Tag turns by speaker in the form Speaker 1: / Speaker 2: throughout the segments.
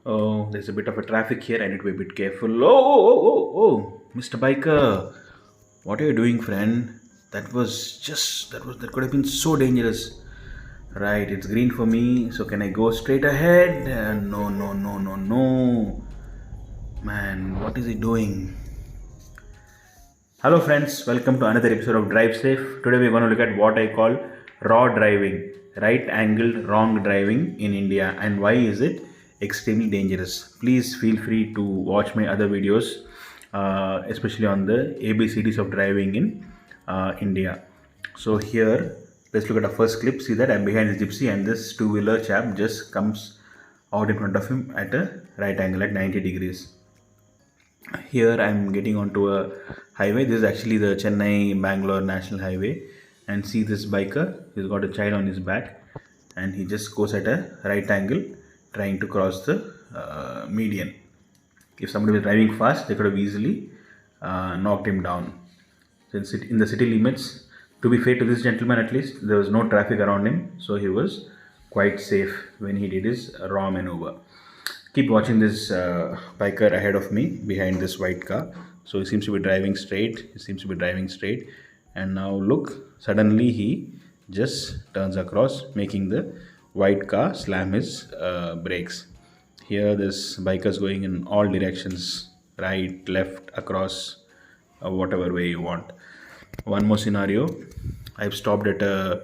Speaker 1: Oh, there's a bit of a traffic here. I need to be a bit careful. Oh, Mr. Biker, what are you doing, friend? That could have been so dangerous. Right, it's green for me. So can I go straight ahead? No. Man, what is he doing? Hello, friends. Welcome to another episode of Drive Safe. Today we're going to look at what I call raw driving, right angled wrong driving in India, and why is it extremely dangerous. Please feel free to watch my other videos, especially on the ABCDs of driving in India. So here, let's look at the first clip. See that I'm behind the gypsy, and this two-wheeler chap just comes out in front of him at a right angle at 90 degrees. Here I'm getting onto a highway. This is actually the Chennai Bangalore National Highway, and see this biker. He's got a child on his back, and he just goes at a right angle, trying to cross the median. If somebody was driving fast, they could have easily knocked him down. Since in the city limits, to be fair to this gentleman, at least there was no traffic around him, so he was quite safe when he did his raw maneuver. Keep watching this biker ahead of me behind this white car. So he seems to be driving straight. And now look, suddenly he just turns across, making the white car slam his brakes. Here, this biker is going in all directions, right, left, across, whatever way you want. One more scenario. I've stopped at a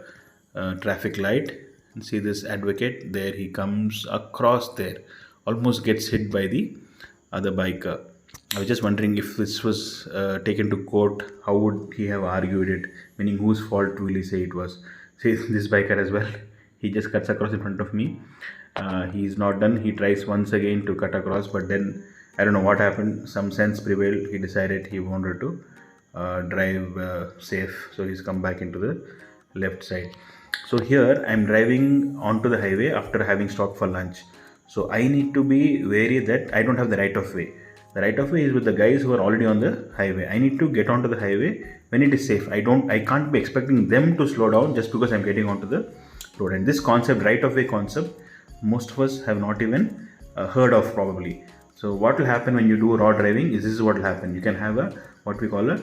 Speaker 1: traffic light and see this advocate. There he comes across there, almost gets hit by the other biker. I was just wondering if this was taken to court, how would he have argued it? Meaning, whose fault will he say it was? See, this biker as well. He just cuts across in front of me. He's not done. He tries once again to cut across, but then I don't know what happened. Some sense prevailed. He decided he wanted to drive safe, so he's come back into the left side. So here I'm driving onto the highway after having stopped for lunch. So I need to be wary that I don't have the right of way. The right of way is with the guys who are already on the highway. I need to get onto the highway when it is safe. I can't be expecting them to slow down just because I'm getting onto the road. And this concept, right of way concept, most of us have not even heard of probably. So what will happen when you do raw driving is this is what will happen. You can have a what we call a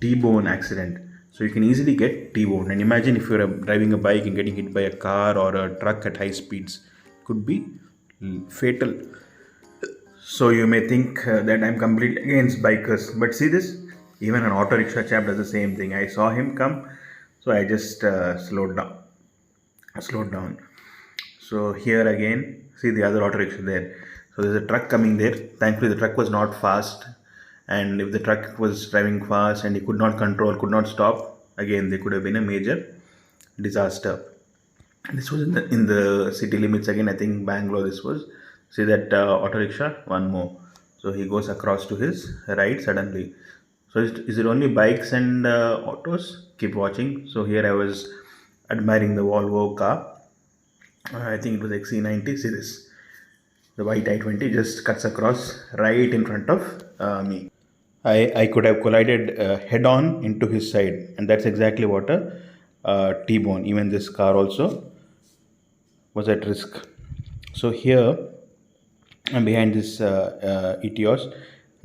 Speaker 1: T-bone accident. So you can easily get T-bone. And imagine if you're driving a bike and getting hit by a car or a truck at high speeds, could be fatal. So you may think that I'm completely against bikers, but see this, even an auto rickshaw chap does the same thing. I saw him come, so I just slowed down. So here again, see the other auto rickshaw there. So there's a truck coming there. Thankfully, the truck was not fast, and if the truck was driving fast and he could not control, could not stop, again there could have been a major disaster. This was in the city limits again. I think Bangalore. This was, see that auto rickshaw. One more. So he goes across to his right suddenly. So is it only bikes and autos? Keep watching. So here I was admiring the Volvo car. I think it was XC90. See this. The white i20 just cuts across right in front of me. I could have collided head on into his side, and that's exactly what a T-bone. Even this car also was at risk. So here I'm behind this Etios.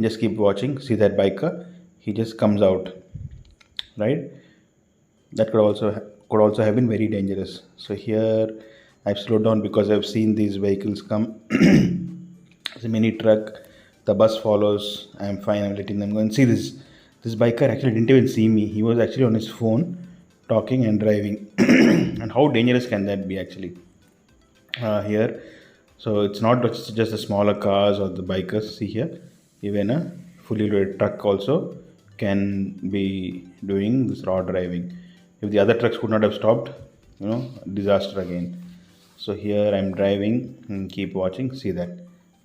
Speaker 1: Just keep watching. See that biker? He just comes out, right? That could also have been very dangerous. So here I've slowed down because I've seen these vehicles come. It's a mini truck. The bus follows. I'm fine. I'm letting them go. And see this. This biker actually didn't even see me. He was actually on his phone, talking and driving. And how dangerous can that be actually? Here, so it's not just the smaller cars or the bikers. See here, even a fully loaded truck also can be doing this raw driving. If the other trucks could not have stopped, disaster again. So here I'm driving and keep watching. See that.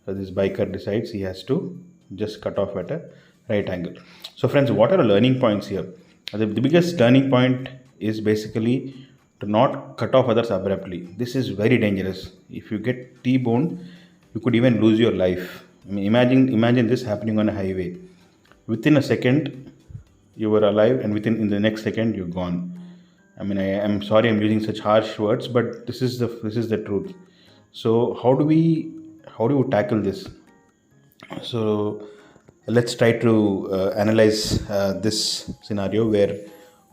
Speaker 1: So this biker decides he has to just cut off at a right angle. So friends, what are the learning points here? The biggest turning point is basically to not cut off others abruptly. This is very dangerous. If you get T-boned, you could even lose your life. I mean, imagine this happening on a highway. Within a second, you were alive, and in the next second, you're gone. I mean, I'm sorry I'm using such harsh words, but this is the truth. So how how do you tackle this? So let's try to analyze this scenario where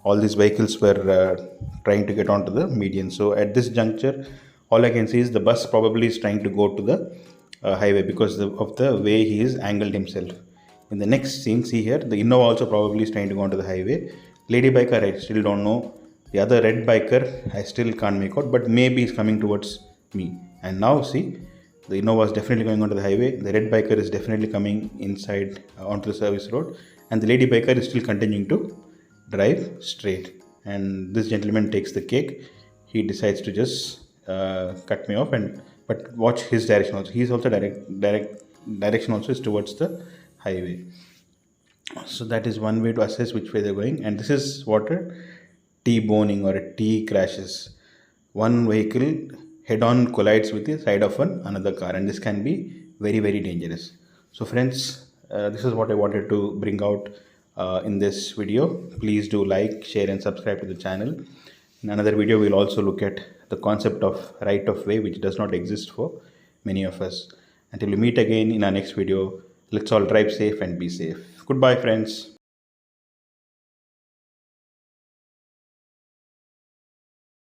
Speaker 1: all these vehicles were trying to get onto the median. So at this juncture, all I can see is the bus probably is trying to go to the highway because of the way he is angled himself. In the next scene, see here, the Innova also probably is trying to go onto the highway. Lady biker, I still don't know. The other red biker, I still can't make out, but maybe is coming towards me. And now see, the Innova is definitely going onto the highway. The red biker is definitely coming inside onto the service road, and the lady biker is still continuing to drive straight. And this gentleman takes the cake. He decides to just cut me off, and but watch his direction also. He's also direct direction also is towards the highway. So that is one way to assess which way they're going, and this is what a T-boning or a T crashes. One vehicle head-on collides with the side of another car, and this can be very dangerous. So friends, this is what I wanted to bring out in this video. Please do like, share, and subscribe to the channel. In another video, we'll also look at the concept of right of way, which does not exist for many of us. Until we meet again in our next video, let's all drive safe and be safe. Goodbye, friends.